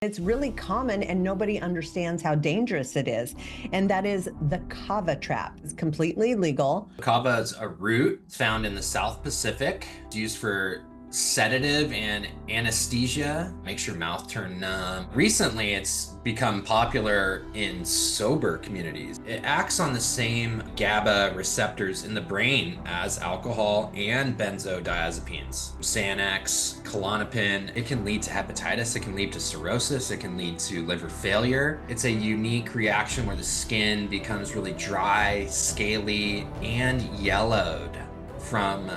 It's really common and nobody understands how dangerous it is. And that is the Kava trap. It's completely legal. Kava is a root found in the South Pacific. It's used for sedative and anesthesia, makes your mouth turn numb. Recently, it's become popular in sober communities. It acts on the same GABA receptors in the brain as alcohol and benzodiazepines. Xanax, Klonopin, it can lead to hepatitis, it can lead to cirrhosis, it can lead to liver failure. It's a unique reaction where the skin becomes really dry, scaly, and yellowed from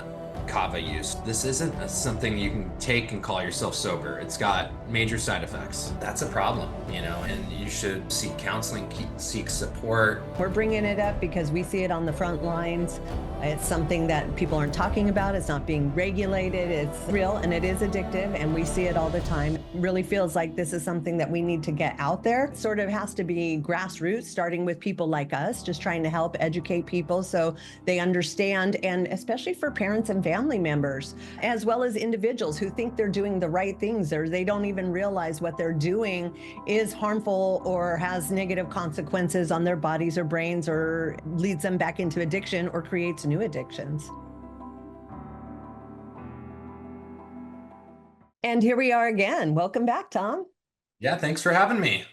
kava use. This isn't something you can take and call yourself sober. It's got major side effects. That's a problem, and you should seek counseling, seek support. We're bringing it up because we see it on the front lines. It's something that people aren't talking about. It's not being regulated. It's real and it is addictive, and we see it all the time. It really feels like this is something that we need to get out there. It sort of has to be grassroots, starting with people like us, just trying to help educate people so they understand, and especially for parents and family members, as well as individuals who think they're doing the right things, or they don't even realize what they're doing is harmful or has negative consequences on their bodies or brains, or leads them back into addiction or creates new addictions. And here we are again. Welcome back, Tom. Yeah, thanks for having me.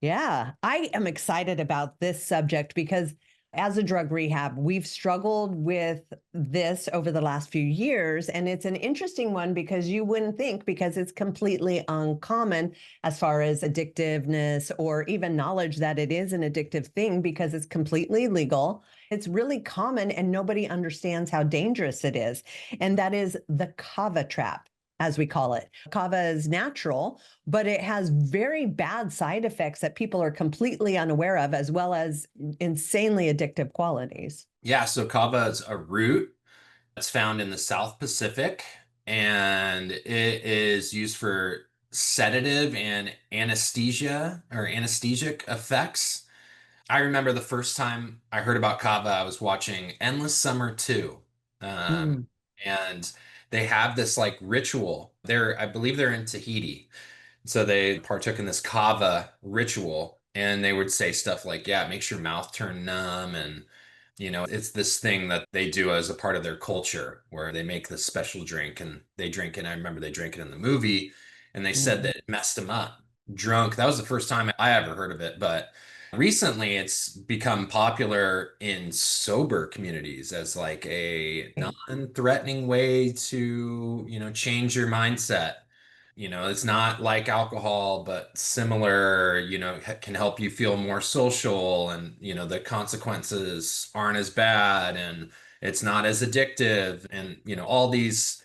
Yeah, I am excited about this subject because as a drug rehab, we've struggled with this over the last few years. And it's an interesting one because you wouldn't think, because it's completely uncommon as far as addictiveness or even knowledge that it is an addictive thing, because it's completely legal. It's really common and nobody understands how dangerous it is. And that is the kava trap, as we call it. Kava is natural, but it has very bad side effects that people are completely unaware of, as well as insanely addictive qualities. Yeah, so kava is a root. It's found in the South Pacific, and it is used for sedative and anesthesia or anesthesic effects. I remember the first time I heard about kava, I was watching Endless Summer 2. Um, Mm. and they have this like ritual. I believe they're in Tahiti. So they partook in this kava ritual, and they would say stuff like, yeah, it makes your mouth turn numb. And, it's this thing that they do as a part of their culture where they make this special drink and they drink it. I remember they drank it in the movie, and they said Mhm. that it messed them up drunk. That was the first time I ever heard of it. But recently it's become popular in sober communities as like a non-threatening way to, change your mindset. It's not like alcohol, but similar, can help you feel more social, and, the consequences aren't as bad, and it's not as addictive, and, all these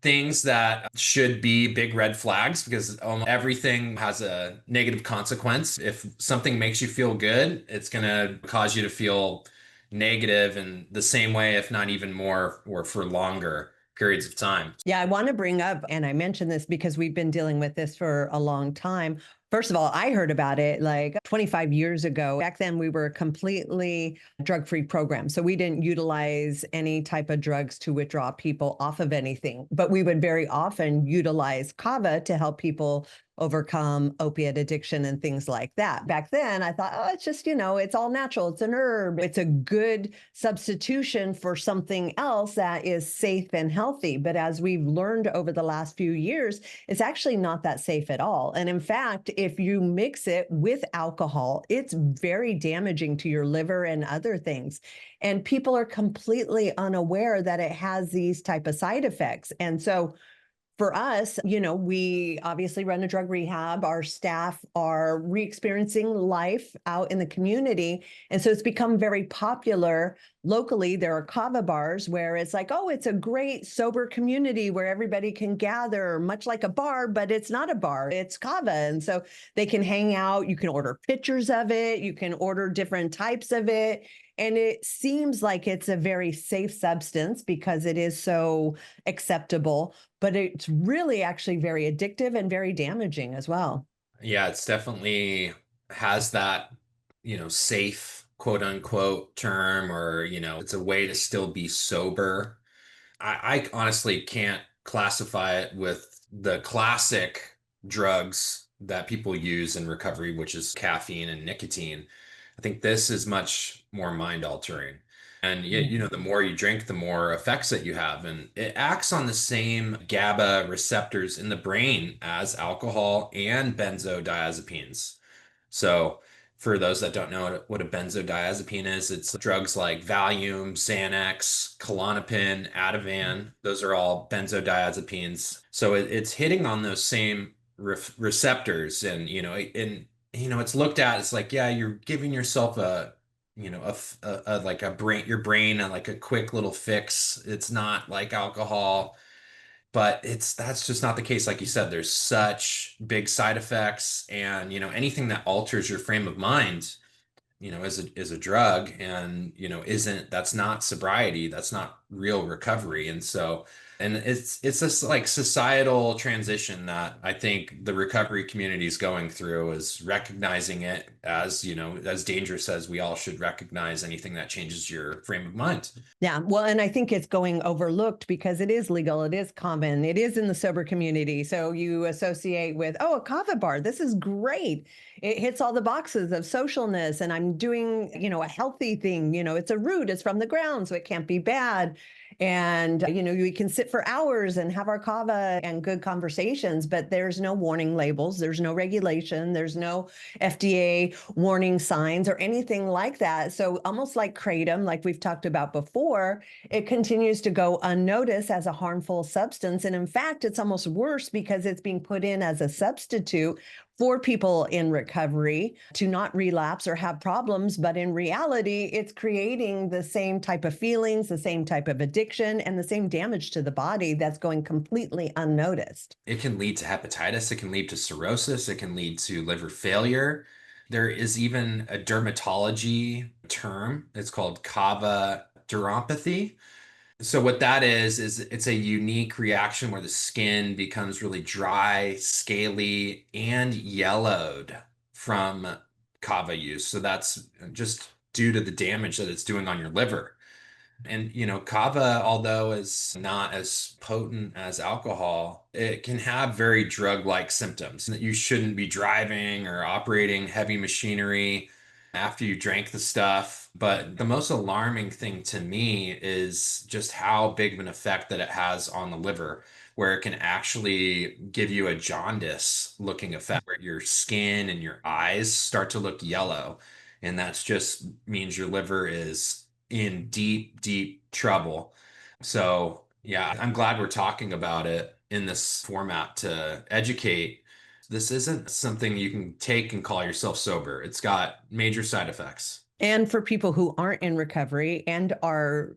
things that should be big red flags, because almost everything has a negative consequence. If something makes you feel good, it's going to cause you to feel negative in the same way, if not even more, or for longer periods of time. Yeah, I want to bring up, and I mentioned this because we've been dealing with this for a long time. First of all, I heard about it like 25 years ago. Back then, we were a completely drug-free program. So we didn't utilize any type of drugs to withdraw people off of anything. But we would very often utilize kava to help people overcome opiate addiction and things like that. Back then, I thought, oh, it's just, it's all natural. It's an herb. It's a good substitution for something else that is safe and healthy. But as we've learned over the last few years, it's actually not that safe at all. And in fact, if you mix it with alcohol, it's very damaging to your liver and other things. And people are completely unaware that it has these type of side effects. And so for us, we obviously run a drug rehab. Our staff are re-experiencing life out in the community. And so it's become very popular locally. There are kava bars where it's like, oh, it's a great sober community where everybody can gather, much like a bar, but it's not a bar, it's kava. And so they can hang out. You can order pictures of it. You can order different types of it. And it seems like it's a very safe substance because it is so acceptable, but it's really actually very addictive and very damaging as well. Yeah, it's definitely has that, safe quote unquote term, or, it's a way to still be sober. I honestly can't classify it with the classic drugs that people use in recovery, which is caffeine and nicotine. I think this is much more mind altering. And Yeah. you know, the more you drink, the more effects that you have. And it acts on the same GABA receptors in the brain as alcohol and benzodiazepines. So, for those that don't know what a benzodiazepine is, it's drugs like Valium, Xanax, Klonopin, Ativan. Those are all benzodiazepines. So it's hitting on those same receptors, and it's looked at. It's like, yeah, you're giving yourself like a brain, your brain, like a quick little fix. It's not like alcohol, but that's just not the case. Like you said, there's such big side effects, and anything that alters your frame of mind, is a drug, and isn't that's not sobriety, that's not real recovery. And so, and it's this like societal transition that I think the recovery community is going through, is recognizing it as, as dangerous as we all should recognize anything that changes your frame of mind. Yeah. Well, and I think it's going overlooked because it is legal, it is common, it is in the sober community. So you associate with, oh, a kava bar. This is great. It hits all the boxes of socialness, and I'm doing, a healthy thing. It's a root, it's from the ground, so it can't be bad. And, we can sit for hours and have our kava and good conversations, but there's no warning labels, there's no regulation, there's no FDA warning signs or anything like that. So almost like kratom, like we've talked about before, it continues to go unnoticed as a harmful substance. And in fact, it's almost worse because it's being put in as a substitute for people in recovery to not relapse or have problems. But in reality, it's creating the same type of feelings, the same type of addiction, and the same damage to the body that's going completely unnoticed. It can lead to hepatitis, it can lead to cirrhosis, it can lead to liver failure. There is even a dermatology term. It's called Kava-neuropathy. So what that is it's a unique reaction where the skin becomes really dry, scaly, and yellowed from kava use. So that's just due to the damage that it's doing on your liver. And kava, although is not as potent as alcohol, it can have very drug-like symptoms. That you shouldn't be driving or operating heavy machinery after you drank the stuff. But the most alarming thing to me is just how big of an effect that it has on the liver, where it can actually give you a jaundice looking effect, where your skin and your eyes start to look yellow. And that's just means your liver is in deep, deep trouble. So, yeah, I'm glad we're talking about it in this format to educate. This isn't something you can take and call yourself sober. It's got major side effects. And for people who aren't in recovery and are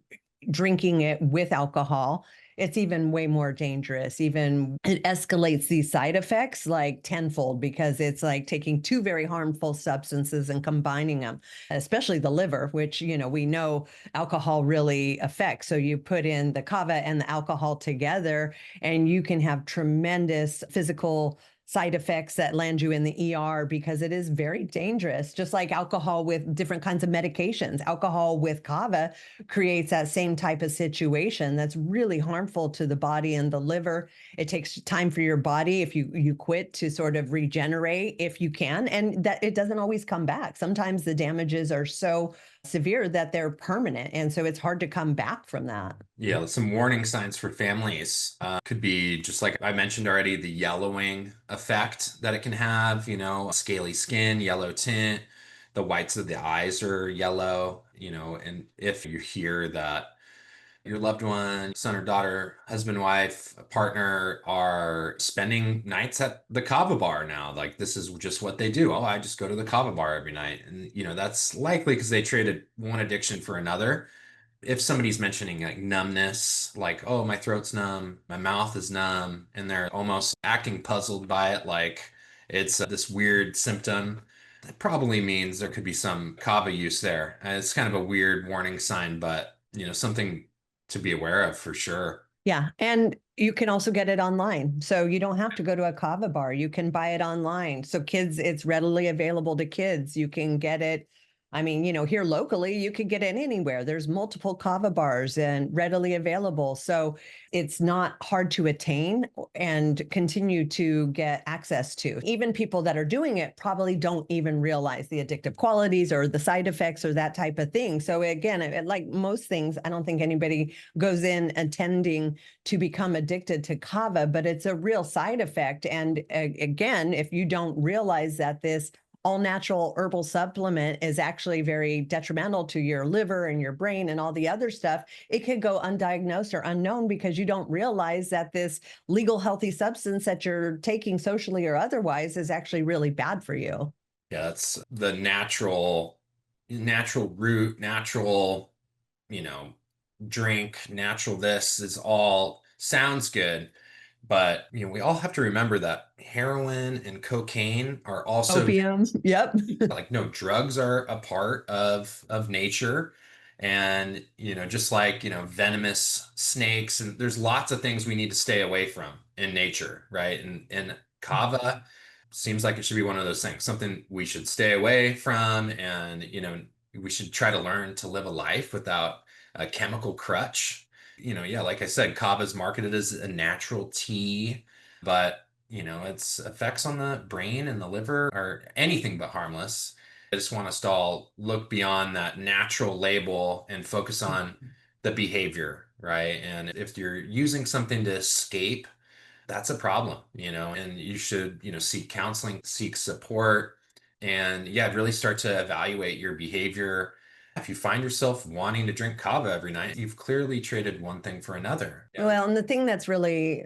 drinking it with alcohol, it's even way more dangerous. Even it escalates these side effects like tenfold, because it's like taking two very harmful substances and combining them, especially the liver, which, we know alcohol really affects. So you put in the kava and the alcohol together, and you can have tremendous physical side effects that land you in the ER, because it is very dangerous. Just like alcohol with different kinds of medications, alcohol with kava creates that same type of situation that's really harmful to the body and the liver. It takes time for your body, if you quit, to sort of regenerate if you can, and that it doesn't always come back. Sometimes the damages are so severe that they're permanent, and so it's hard to come back from that. Yeah, some warning signs for families could be just like I mentioned already, the yellowing effect that it can have, scaly skin, yellow tint, the whites of the eyes are yellow, and if you hear that your loved one, son or daughter, husband, wife, partner are spending nights at the kava bar now. Like this is just what they do. Oh, I just go to the kava bar every night. And, that's likely because they traded one addiction for another. If somebody's mentioning like numbness, like, oh, my throat's numb, my mouth is numb, and they're almost acting puzzled by it, like it's this weird symptom, that probably means there could be some kava use there. It's kind of a weird warning sign, but something to be aware of for sure. Yeah. And you can also get it online. So you don't have to go to a kava bar. You can buy it online. So kids, it's readily available to kids. You can get it I mean, here locally, you could get it anywhere. There's multiple kava bars and readily available. So it's not hard to attain and continue to get access to. Even people that are doing it probably don't even realize the addictive qualities or the side effects or that type of thing. So again, like most things, I don't think anybody goes in intending to become addicted to kava, but it's a real side effect. And again, if you don't realize that this all natural herbal supplement is actually very detrimental to your liver and your brain and all the other stuff, it could go undiagnosed or unknown because you don't realize that this legal healthy substance that you're taking socially or otherwise is actually really bad for you. Yeah, it's the natural root, natural, you know, drink, natural this is all sounds good. But, we all have to remember that heroin and cocaine are also Opium. Yep. like, no, drugs are a part of nature. And, just like, venomous snakes, and there's lots of things we need to stay away from in nature, right? And kava seems like it should be one of those things, something we should stay away from. And, we should try to learn to live a life without a chemical crutch. Yeah, like I said, kava is marketed as a natural tea, but its effects on the brain and the liver are anything but harmless. I just want us to all look beyond that natural label and focus on the behavior, right? And if you're using something to escape, that's a problem, and you should, seek counseling, seek support, and yeah, really start to evaluate your behavior. If you find yourself wanting to drink kava every night, you've clearly traded one thing for another. Yeah. Well, and the thing that's really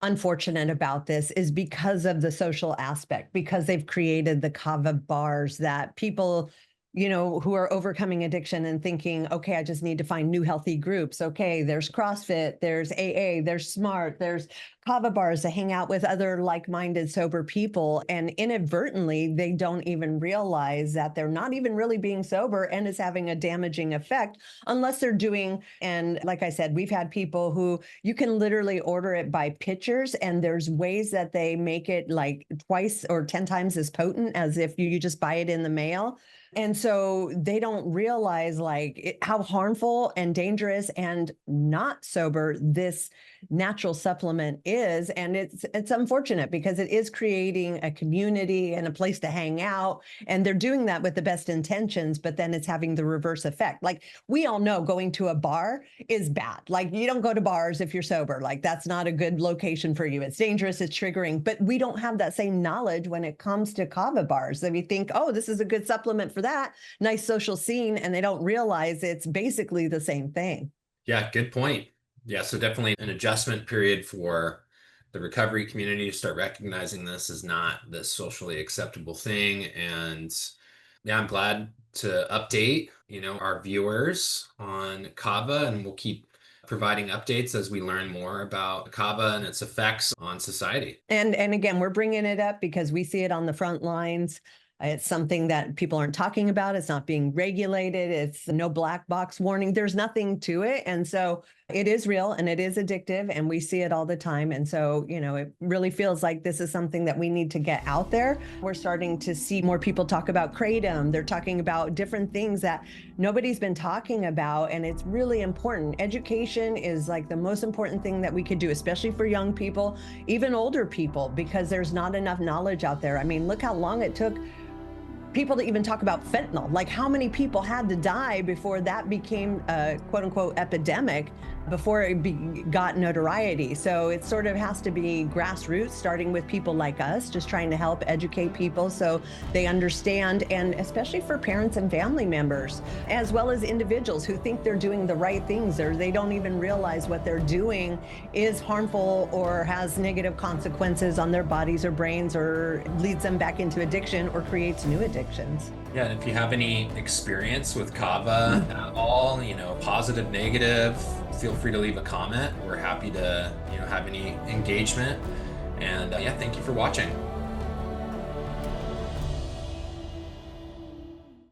unfortunate about this is because of the social aspect, because they've created the kava bars that people, who are overcoming addiction and thinking, okay, I just need to find new healthy groups. Okay, there's CrossFit, there's AA, there's SMART, there's kava bars to hang out with other like-minded sober people. And inadvertently, they don't even realize that they're not even really being sober and is having a damaging effect unless they're doing, and like I said, we've had people who you can literally order it by pitchers, and there's ways that they make it like twice or 10 times as potent as if you just buy it in the mail. And so they don't realize how harmful and dangerous and not sober this natural supplement is. And it's unfortunate because it is creating a community and a place to hang out. And they're doing that with the best intentions, but then it's having the reverse effect. Like we all know going to a bar is bad. Like you don't go to bars if you're sober. Like that's not a good location for you. It's dangerous, it's triggering, but we don't have that same knowledge when it comes to kava bars. So we think, oh, this is a good supplement for that nice social scene. And they don't realize it's basically the same thing. Yeah, good point. Yeah, so definitely an adjustment period for the recovery community to start recognizing this is not this socially acceptable thing. And yeah, I'm glad to update, our viewers on kava, and we'll keep providing updates as we learn more about kava and its effects on society. And again, we're bringing it up because we see it on the front lines. It's something that people aren't talking about. It's not being regulated. It's no black box warning. There's nothing to it. And so it is real and it is addictive and we see it all the time. And so, it really feels like this is something that we need to get out there. We're starting to see more people talk about kratom. They're talking about different things that nobody's been talking about. And it's really important. Education is like the most important thing that we could do, especially for young people, even older people, because there's not enough knowledge out there. I mean, look how long it took people to even talk about fentanyl. Like how many people had to die before that became a quote unquote epidemic, before it got notoriety. So it sort of has to be grassroots, starting with people like us, just trying to help educate people so they understand, and especially for parents and family members, as well as individuals who think they're doing the right things, or they don't even realize what they're doing is harmful or has negative consequences on their bodies or brains, or leads them back into addiction or creates new addictions. Yeah, and if you have any experience with kava at all, positive, negative, feel free to leave a comment. We're happy to, have any engagement. And yeah, thank you for watching.